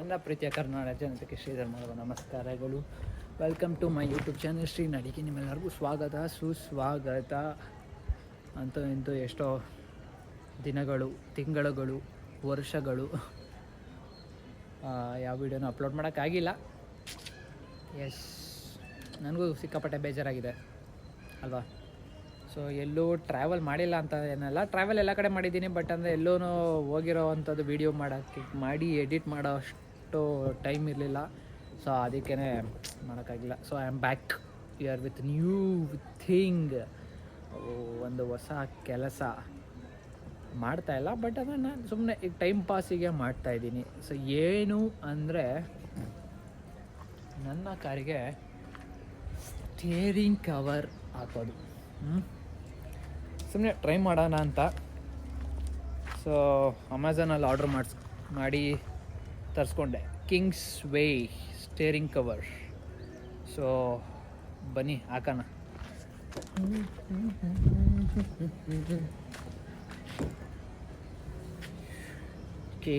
ನನ್ನ ಪ್ರೀತಿಯ ಕರ್ನಾಟಕ ಜನತೆಗೆ ಶ್ರೀಧರ್ ಮಾಡುವ ನಮಸ್ಕಾರಗಳು. Welcome to my YouTube channel Shri Nadige. ನಿಮ್ಮೆಲ್ಲರಿಗೂ ಸ್ವಾಗತ ಸುಸ್ವಾಗತ. ಅಂತೂ ಇಂತೂ ಎಷ್ಟೋ ದಿನಗಳು, ತಿಂಗಳುಗಳು, ವರ್ಷಗಳು ಯಾವ ವೀಡಿಯೋನೂ ಅಪ್ಲೋಡ್ ಮಾಡೋಕ್ಕಾಗಿಲ್ಲ. ಎಸ್, ನನಗೂ ಸಿಕ್ಕಾಪಟ್ಟೆ ಬೇಜಾರಾಗಿದೆ ಅಲ್ವಾ. ಸೊ ಎಲ್ಲೂ ಟ್ರಾವೆಲ್ ಮಾಡಿಲ್ಲ ಅಂತ ಏನಲ್ಲ, ಟ್ರಾವೆಲ್ ಎಲ್ಲ ಕಡೆ ಮಾಡಿದ್ದೀನಿ. ಬಟ್ ಅಂದರೆ ಎಲ್ಲೂ ಹೋಗಿರೋ ಅಂಥದ್ದು ವೀಡಿಯೋ ಮಾಡಿ ಎಡಿಟ್ ಮಾಡೋ ಅಷ್ಟು ಟೈಮ್ ಇರಲಿಲ್ಲ. ಸೊ ಅದಕ್ಕೇ ಮಾಡೋಕ್ಕಾಗಿಲ್ಲ. So I am back here with new thing. ಒಂದು ಹೊಸ ಕೆಲಸ ಮಾಡ್ತಾಯಿಲ್ಲ, ಬಟ್ ಅದನ್ನು ನಾನು ಸುಮ್ಮನೆ ಈಗ ಟೈಮ್ ಪಾಸಿಗೆ ಮಾಡ್ತಾಯಿದ್ದೀನಿ. ಸೊ ಏನು ಅಂದರೆ, ನನ್ನ ಕಾರಿಗೆ ಸ್ಟೇರಿಂಗ್ ಕವರ್ ಹಾಕೋದು. ಸುಮ್ಮನೆ ಟ್ರೈ ಮಾಡೋಣ ಅಂತ. ಸೊ ಅಮೆಝಾನಲ್ಲಿ ಆರ್ಡ್ರ್ ಮಾಡಿ ತರಿಸ್ಕೊಂಡೆ Kingsway steering cover. So ಬನ್ನಿ ಹಾಕೋಣ. ಓಕೆ,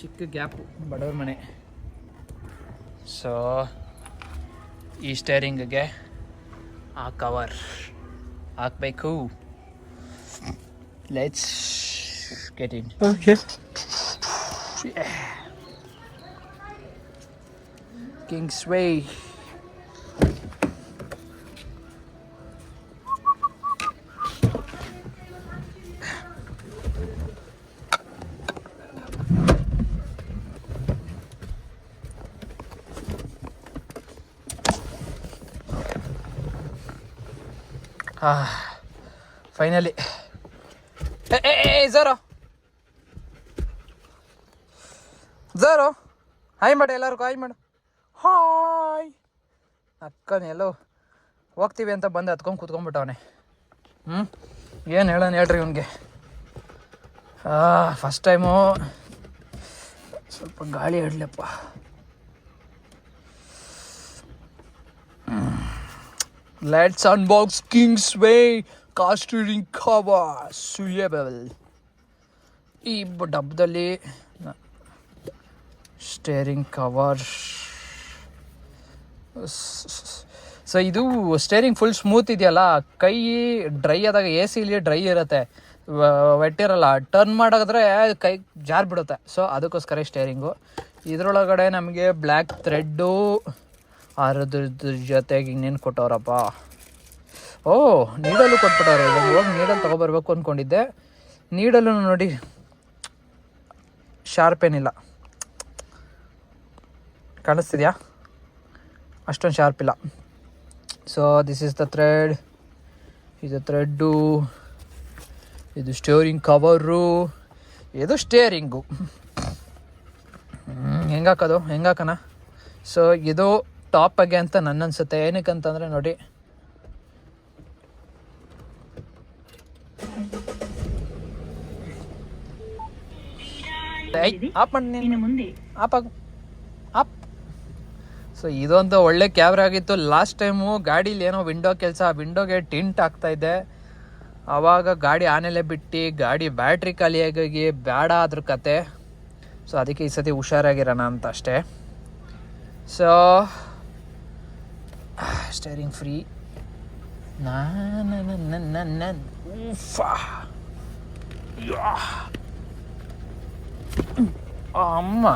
ಚಿಕ್ಕ ಗ್ಯಾಪು, ಬಡವ್ರ ಮನೆ. ಸೊ ಈ ಸ್ಟೇರಿಂಗ್ಗೆ ಆ ಕವರ್ ಹಾಕಬೇಕು. Let's get in. Kingsway. Finally ಝಾರೋ ಹಾಯ್ ಮಾಡು, ಎಲ್ಲರಿಗೂ ಹಾಯ್ ಮಾಡು. ಹಾಯ್ ಅಕ್ಕನ ಎಲ್ಲೋ ಹೋಗ್ತೀವಿ ಅಂತ ಬಂದು ಹತ್ಕೊಂಡು ಕೂತ್ಕೊಂಡ್ಬಿಟ್ಟವನೆ. ಏನು ಹೇಳೋಣ ಹೇಳ್ರಿ ಇವನಿಗೆ. ಫಸ್ಟ್ ಟೈಮು ಸ್ವಲ್ಪ ಗಾಳಿ ಆಡಲಪ್ಪ. Let's unbox Kingsway car steering cover suitable. ಈ ಡಬ್ಬದಲ್ಲಿ ಸ್ಟೇರಿಂಗ್ ಕವರ್. ಸೊ ಇದು ಸ್ಟೇರಿಂಗ್ ಫುಲ್ ಸ್ಮೂತ್ ಇದೆಯಲ್ಲ, ಕೈ ಡ್ರೈ ಆದಾಗ ಎ ಸಿಲಿ ಡ್ರೈ ಇರುತ್ತೆ, ವೆಟ್ ಇರಲ್ಲ. ಟರ್ನ್ ಮಾಡೋದ್ರೆ ಕೈ ಜಾರ್ ಬಿಡುತ್ತೆ. ಸೊ ಅದಕ್ಕೋಸ್ಕರ ಸ್ಟೇರಿಂಗು. ಇದರೊಳಗಡೆ ನಮಗೆ ಬ್ಲ್ಯಾಕ್ ಥ್ರೆಡ್ಡು, ಅದ್ರ ಜೊತೆಗೆ ಇನ್ನೇನು ಕೊಟ್ಟವ್ರಪ್ಪ. ನೀಡಲು ಕೊಟ್ಬಿಟ್ಟವ್ರೆ. ಇವಾಗ ಹೋಗಿ ನೀಡಲ್ ತೊಗೊಬರ್ಬೇಕು ಅಂದ್ಕೊಂಡಿದ್ದೆ. ನೀಡಲು ನೋಡಿ ಶಾರ್ಪ್ ಏನಿಲ್ಲ, ಕಾಣಿಸ್ತಿದ್ಯಾ? ಅಷ್ಟೊಂದು ಶಾರ್ಪ್ ಇಲ್ಲ. So this is the thread. ಇದು ಥ್ರೆಡ್ಡು, ಇದು ಸ್ಟೇರಿಂಗ್ ಕವರು, ಇದು ಸ್ಟೇರಿಂಗು. ಹೆಂಗಾಕನ. ಸೊ ಇದು ಟಾಪಾಗೆ ಅಂತ ನನ್ನ ಅನ್ಸುತ್ತೆ. ಏನಕ್ಕಂತಂದರೆ ನೋಡಿ, ಆಪ್ ಮಾಡಿ ಆಪ್. ಸೊ ಇದೊಂದು ಒಳ್ಳೆ ಕ್ಯಾಮ್ರಾ ಆಗಿತ್ತು. ಲಾಸ್ಟ್ ಟೈಮು ಗಾಡೀಲಿ ಏನೋ ವಿಂಡೋಗೆ ಟಿಂಟ್ ಆಗ್ತಾಯಿದ್ದೆ. ಆವಾಗ ಗಾಡಿ ಆನೆಲೆ ಬಿಟ್ಟು ಗಾಡಿ ಬ್ಯಾಟ್ರಿ ಖಾಲಿಯಾಗಿ ಬೇಡ ಅದ್ರ ಕತೆ. ಸೊ ಅದಕ್ಕೆ ಈ ಸತಿ ಹುಷಾರಾಗಿರೋಣ ಅಂತ ಅಷ್ಟೇ. So steering free. ಅಮ್ಮ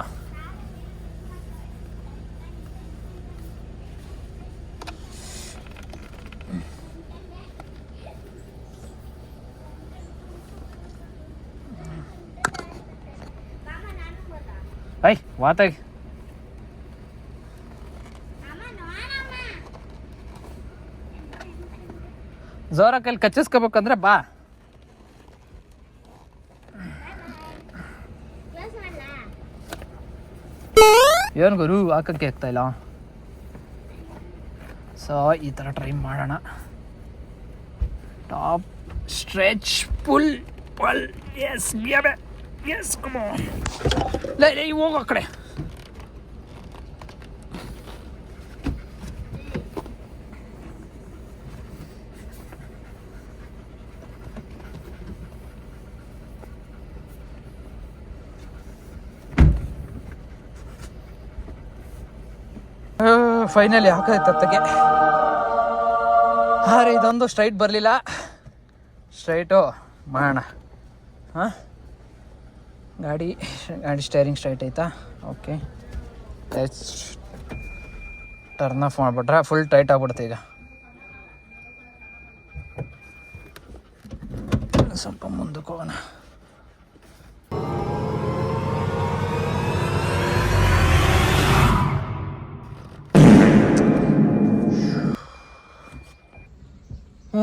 ಐ ವಾತಾಗಿ ಜೋರ ಕೈಲಿ ಕಚ್ಚಿಸ್ಕೋಬೇಕಂದ್ರೆ ಬಾ. ಏನು ಗುರು ಹಾಕಕ್ಕೆ ಆಗ್ತಾ ಇಲ್ಲ. ಸೊ ಈ ಥರ ಟ್ರೈ ಮಾಡೋಣ. Top stretch pull pull. Yes, yes come on ಲೈ ಹೋಗು ಆ ಕಡೆ. ಫೈನಲಿ ಹಾಕೈತೆ ಹತ್ತಕ್ಕೆ. ಹಾಂ ಇದೊಂದು ಸ್ಟ್ರೈಟ್ ಬರಲಿಲ್ಲ. ಸ್ಟ್ರೈಟು ಮಾಡೋಣ. ಹಾಂ ಗಾಡಿ ಸ್ಟೇರಿಂಗ್ ಸ್ಟ್ರೈಟ್ ಐತಾ? ಓಕೆ ಟರ್ನ್ ಆಫ್ ಮಾಡಿಬಿಟ್ರೆ ಫುಲ್ ಟೈಟ್ ಆಗ್ಬಿಡುತ್ತೆ. ಈಗ ಸ್ವಲ್ಪ ಮುಂದಕ್ಕೆ ಹೋಗೋಣ.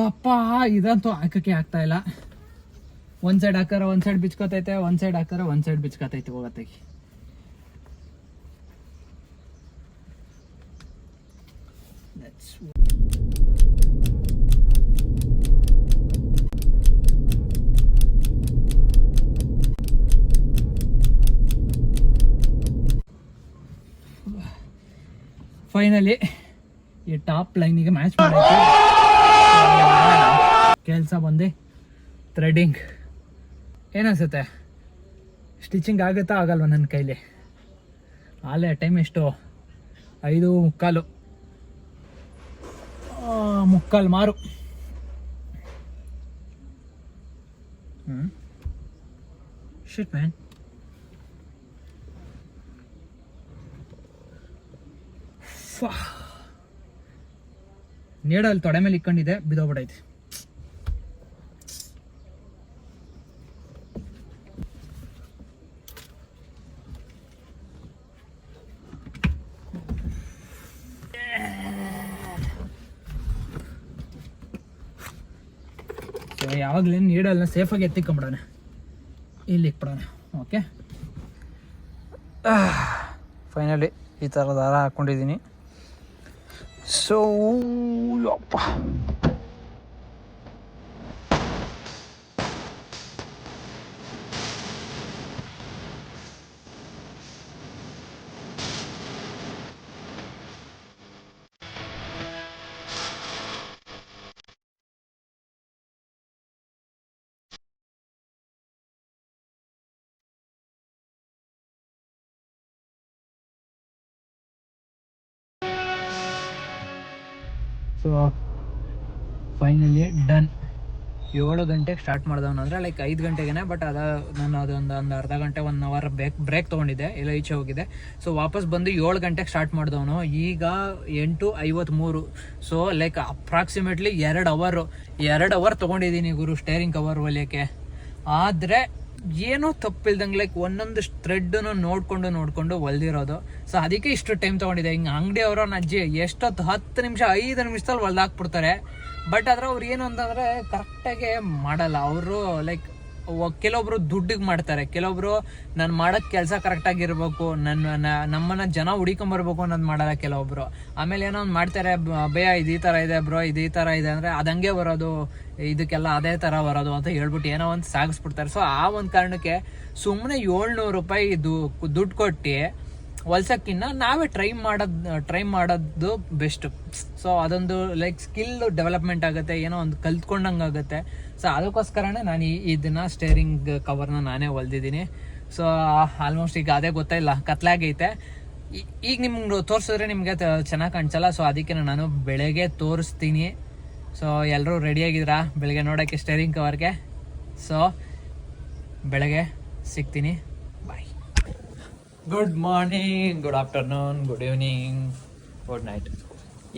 ಅಪ್ಪ ಇದಂತೂ ಹಾಕಕ್ಕೆ ಆಗ್ತಾ ಇಲ್ಲ. ಒಂದು ಸೈಡ್ ಹಾಕಾರ ಒಂದು ಸೈಡ್ ಬಿಚ್ಕೋತೈತೆ, ಒಂದು ಸೈಡ್ ಹಾಕಾರ ಒಂದು ಸೈಡ್ ಬಿಚ್ಕೋತೈತೆ. ಹೋಗತ್ತೆ ಫೈನಲಿ ಈ ಟಾಪ್ ಲೈನಿಗೆ ಮ್ಯಾಚ್ ಮಾಡೈತೆ. ಕೆಲಸ ಬಂದು ಥ್ರೆಡಿಂಗ್ ಏನನ್ಸುತ್ತೆ, ಸ್ಟಿಚಿಂಗ್ ಆಗುತ್ತಾ ಆಗಲ್ವ ನನ್ನ ಕೈಲಿ? ಆಲೇ ಟೈಮ್ ಎಷ್ಟು? 5:45 ಮುಕ್ಕಾಲು ಮಾರು. ಶಿಟ್ ಮ್ಯಾನ್. ನೀಡಲ್ಲಿ ತೊಡೆ ಮೇಲೆ ಇಕ್ಕೊಂಡಿದ್ದೆ, ಬಿದ್ದೋಗ್ಬಿಟ್ಟೈತೆ. ಯಾವಾಗಲೇ ನೀಡಲ್ನ ಸೇಫಾಗಿ ಎತ್ತಿಕೊಂಬಿಡೋಣ, ಇಲ್ಲಿ ಇಕ್ಬಿಡೋಣ. ಓಕೆ ಫೈನಲಿ ಈ ಥರ ದಾರ ಹಾಕ್ಕೊಂಡಿದ್ದೀನಿ. ಸೊ ಯಪ್ಪ ಸೊ ಫೈನಲಿ ಡನ್. 7 ಗಂಟೆಗೆ ಸ್ಟಾರ್ಟ್ ಮಾಡಿದವನಂದರೆ ಲೈಕ್ 5 ಗಂಟೆಗೆ. ಬಟ್ ನಾನು ಅದೊಂದು ಅರ್ಧ ಗಂಟೆ 1 ಅವರ್ ಬ್ರೇಕ್ ತೊಗೊಂಡಿದ್ದೆ, ಎಲ್ಲ ಈಚೆ ಹೋಗಿದೆ. ಸೊ ವಾಪಸ್ ಬಂದು 7 ಗಂಟೆಗೆ ಸ್ಟಾರ್ಟ್ ಮಾಡಿದವನು. ಈಗ 8:53. ಸೊ ಲೈಕ್ ಅಪ್ರಾಕ್ಸಿಮೇಟ್ಲಿ 2 ಅವರ್ ತೊಗೊಂಡಿದ್ದೀನಿ ಗುರು ಸ್ಟೇರಿಂಗ್ ಕವರ್ ಹೊಲಿಯೋಕ್ಕೆ. ಆದರೆ ಏನೋ ತಪ್ಪಿಲ್ದಂಗೆ ಲೈಕ್ ಒಂದೊಂದು ಥ್ರೆಡ್ನು ನೋಡ್ಕೊಂಡು ಹೊಲ್ದಿರೋದು. ಸೊ ಅದಕ್ಕೆ ಇಷ್ಟು ಟೈಮ್ ತೊಗೊಂಡಿದೆ. ಹಿಂಗೆ ಅಂಗಡಿಯವರು ನನ್ನ ಅಜ್ಜಿ ಎಷ್ಟೊತ್ತು 10 ನಿಮಿಷ 5 ನಿಮಿಷದಲ್ಲಿ ಹೊಲ್ದಾಕ್ಬಿಡ್ತಾರೆ. ಬಟ್ ಆದರೆ ಅವ್ರು ಏನು ಅಂತಂದರೆ ಕರೆಕ್ಟಾಗಿ ಮಾಡಲ್ಲ. ಅವರು ಲೈಕ್ ಕೆಲವೊಬ್ರು ದುಡ್ಡಿಗೆ ಮಾಡ್ತಾರೆ, ಕೆಲವೊಬ್ರು ನಾನು ಮಾಡೋಕ್ಕೆ ಕೆಲಸ ಕರೆಕ್ಟಾಗಿರ್ಬೇಕು, ನಮ್ಮನ್ನು ಜನ ಹುಡಿಕೊಂಬರ್ಬೇಕು ಅನ್ನೋದು ಮಾಡಲ್ಲ ಕೆಲವೊಬ್ರು. ಆಮೇಲೆ ಏನೋ ಒಂದು ಮಾಡ್ತಾರೆ, ಭಯ ಇದು ಈ ಥರ ಇದೆ ಬ್ರೋ, ಇದು ಈ ಥರ ಇದೆ ಅಂದರೆ ಅದು ಹಂಗೆ ಬರೋದು, ಇದಕ್ಕೆಲ್ಲ ಅದೇ ಥರ ಬರೋದು ಅಂತ ಹೇಳ್ಬಿಟ್ಟು ಏನೋ ಒಂದು ಸಾಗಿಸ್ಬಿಡ್ತಾರೆ. ಸೊ ಆ ಒಂದು ಕಾರಣಕ್ಕೆ ಸುಮ್ಮನೆ 700 ರೂಪಾಯಿ ದುಡ್ಡು ಕೊಟ್ಟು ಹೊಲ್ಸೋಕ್ಕಿಂತ ನಾವೇ ಟ್ರೈ ಮಾಡೋದು ಬೆಸ್ಟ್. ಸೊ ಅದೊಂದು ಲೈಕ್ ಸ್ಕಿಲ್ ಡೆವಲಪ್ಮೆಂಟ್ ಆಗುತ್ತೆ, ಏನೋ ಒಂದು ಕಲ್ತ್ಕೊಂಡಂಗೆ ಆಗುತ್ತೆ. ಸೊ ಅದಕ್ಕೋಸ್ಕರನೇ ನಾನು ಇದನ್ನು ಸ್ಟೇರಿಂಗ್ ಕವರ್ನ ನಾನೇ ಹೊಲ್ದಿದ್ದೀನಿ. ಸೊ ಆಲ್ಮೋಸ್ಟ್ ಈಗ ಅದೇ ಗೊತ್ತಾಯಿಲ್ಲ, ಕತ್ಲಾಗೈತೆ. ಈಗ ನಿಮ್ಗೆ ತೋರಿಸಿದ್ರೆ ನಿಮಗೆ ಚೆನ್ನಾಗಿ ಕಾಣಿಸಲ್ಲ. ಸೊ ಅದಕ್ಕೆ ನಾನು ಬೆಳಗ್ಗೆ ತೋರಿಸ್ತೀನಿ. ಸೊ ಎಲ್ಲರೂ ರೆಡಿಯಾಗಿದ್ದೀರಾ ಬೆಳಗ್ಗೆ ನೋಡೋಕ್ಕೆ ಸ್ಟೇರಿಂಗ್ ಕವರ್ಗೆ? ಸೊ ಬೆಳಗ್ಗೆ ಸಿಗ್ತೀನಿ. Bye. Good morning, good afternoon, good evening, good night.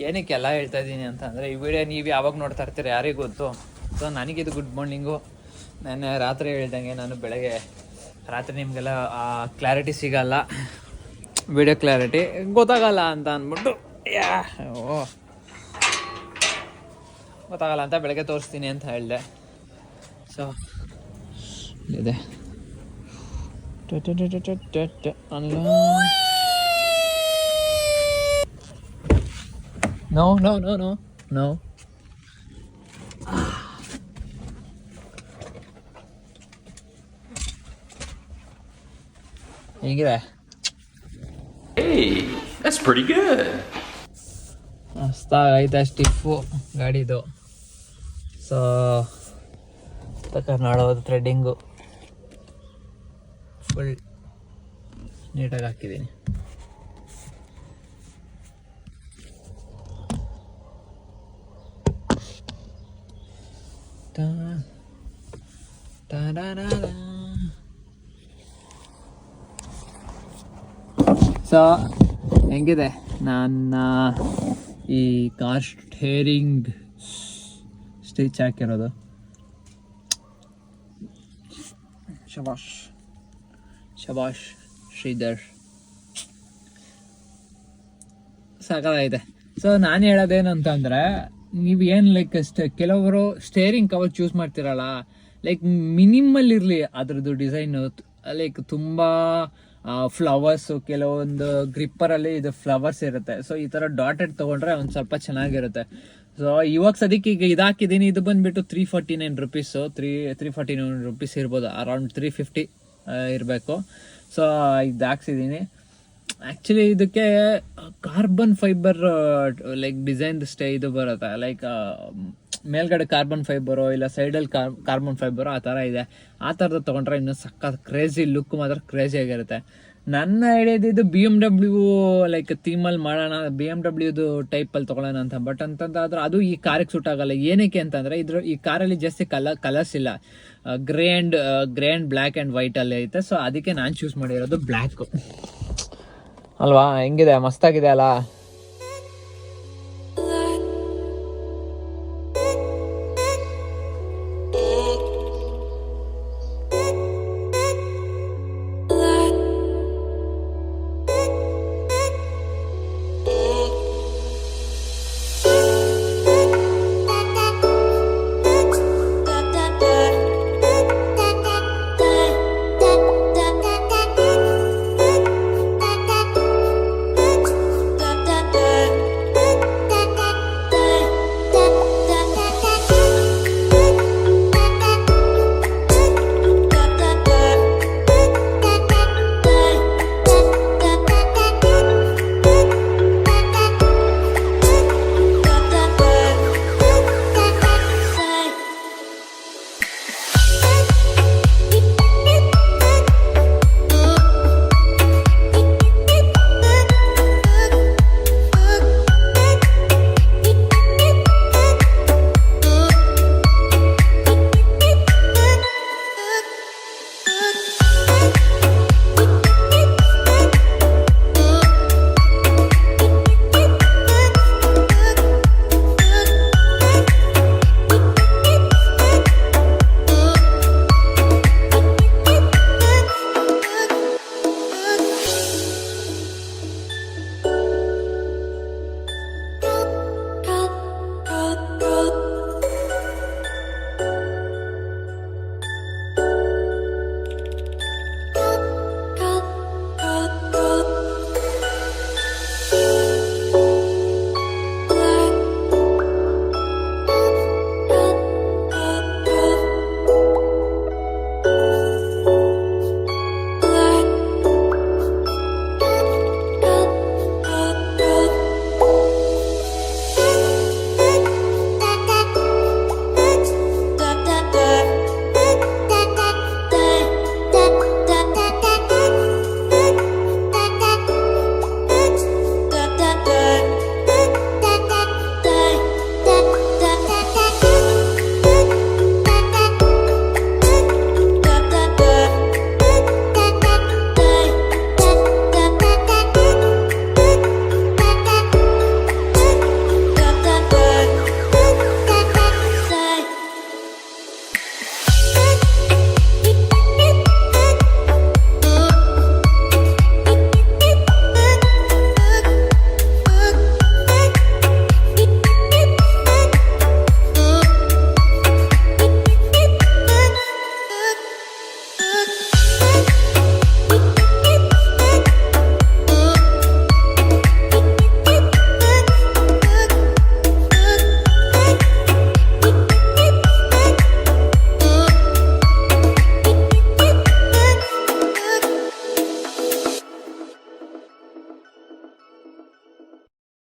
ಏನಕ್ಕೆಲ್ಲ ಹೇಳ್ತಾ ಇದ್ದೀನಿ ಅಂತ ಅಂದರೆ, ಈ ವಿಡಿಯೋ ನೀವು ಯಾವಾಗ ನೋಡ್ತಾ ಇರ್ತೀರ ಯಾರಿಗೂ ಗೊತ್ತು. ಸೊ ನನಗಿದು ಗುಡ್ ಮಾರ್ನಿಂಗು. ನಾನು ರಾತ್ರಿ ಹೇಳ್ದಂಗೆ ನಾನು ಬೆಳಗ್ಗೆ ರಾತ್ರಿ ನಿಮಗೆಲ್ಲ ಕ್ಲಾರಿಟಿ ಸಿಗಲ್ಲ, ವಿಡಿಯೋ ಕ್ಲಾರಿಟಿ ಗೊತ್ತಾಗಲ್ಲ ಅಂತ ಅಂದ್ಬಿಟ್ಟು ಗೊತ್ತಾಗಲ್ಲ ಅಂತ ಬೆಳಗ್ಗೆ ತೋರಿಸ್ತೀನಿ ಅಂತ ಹೇಳಿದೆ. ಸೊ ಇದೆ ನೋ. ಹೇಗಿದೆ? Hey, that's pretty good. ಮಸ್ತಾಗೈತೆ ಸ್ಟಿಫು ಗಾಡಿದು. ಸೊ ನೋಡೋದು ಥ್ರೆಡ್ಡಿಂಗು ಫುಲ್ ನೀಟಾಗಿ ಹಾಕಿದ್ದೀನಿ. ಸೊ ಹೆಂಗಿದೆ ನನ್ನ ಈ ಕಾರ್ ಸ್ಟೇರಿಂಗ್ ಸ್ಟಿಚ್ ಹಾಕಿರೋದು? ಶಬಾಷ್ ಶಬಾಷ್ ಶ್ರೀಧರ್, ಸಾಕಾಗೈತೆ. ಸೊ ನಾನು ಹೇಳೋದೇನಂತಂದರೆ, ನೀವು ಏನು ಲೈಕ್ ಕೆಲವರು ಸ್ಟೇರಿಂಗ್ ಕವರ್ ಚೂಸ್ ಮಾಡ್ತಿರಲ್ಲ, ಲೈಕ್ ಮಿನಿಮಲ್ ಇರಲಿ ಅದ್ರದ್ದು ಡಿಸೈನು. ಲೈಕ್ ತುಂಬ ಫ್ಲವರ್ಸು, ಕೆಲವೊಂದು ಗ್ರಿಪ್ಪರಲ್ಲಿ ಇದು ಫ್ಲವರ್ಸ್ ಇರುತ್ತೆ. ಸೊ ಈ ಥರ ಡಾಟೆಡ್ ತೊಗೊಂಡ್ರೆ ಒಂದು ಸ್ವಲ್ಪ ಚೆನ್ನಾಗಿರುತ್ತೆ. ಸೊ ಇವಾಗ ಸದ್ಯಕ್ಕೆ ಈಗ ಇದು ಹಾಕಿದ್ದೀನಿ, ಇದು ಬಂದುಬಿಟ್ಟು 349 ರುಪೀಸು, 349 ರುಪೀಸ್ ಇರ್ಬೋದು, ಅರೌಂಡ್ 350 ಇರಬೇಕು. ಸೊ ಇದು ಹಾಕ್ಸಿದ್ದೀನಿ. ಆ್ಯಕ್ಚುಲಿ ಇದಕ್ಕೆ ಕಾರ್ಬನ್ ಫೈಬರ್ ಲೈಕ್ ಡಿಸೈನ್ ಇದು ಬರುತ್ತೆ, ಲೈಕ್ ಮೇಲ್ಗಡೆ ಕಾರ್ಬನ್ ಫೈಬರು ಇಲ್ಲ ಸೈಡಲ್ಲಿ ಕಾರ್ಬನ್ ಫೈಬರು ಆ ಥರ ಇದೆ. ಆ ಥರದ್ದು ತೊಗೊಂಡ್ರೆ ಇನ್ನೂ ಸಖತ್ ಕ್ರೇಜಿ ಲುಕ್ ಮಾತ್ರ ಕ್ರೇಜಿ ಆಗಿರುತ್ತೆ. ನನ್ನ ಐಡಿಯಾದಿದ್ದು BMW ಲೈಕ್ ಥೀಮಲ್ಲಿ ಮಾಡೋಣ, BMW ಟೈಪಲ್ಲಿ ತೊಗೊಳ್ಳೋಣ ಅಂತ. ಬಟ್ ಅಂತಂದ್ರೆ ಅದು ಈ ಕಾರಿಗೆ ಸೂಟ್ ಆಗಲ್ಲ. ಏನಕ್ಕೆ ಅಂತಂದರೆ ಈ ಕಾರಲ್ಲಿ ಜಾಸ್ತಿ ಕಲರ್ಸ್ ಇಲ್ಲ, ಗ್ರೇ ಆ್ಯಂಡ್ ಬ್ಲ್ಯಾಕ್ ಆ್ಯಂಡ್ ವೈಟಲ್ಲಿ ಐತೆ. ಸೊ ಅದಕ್ಕೆ ನಾನು ಚೂಸ್ ಮಾಡಿರೋದು ಬ್ಲ್ಯಾಕು. ಅಲ್ವಾ? ಹೆಂಗಿದೆ? ಮಸ್ತಾಗಿದೆ ಅಲ್ಲ?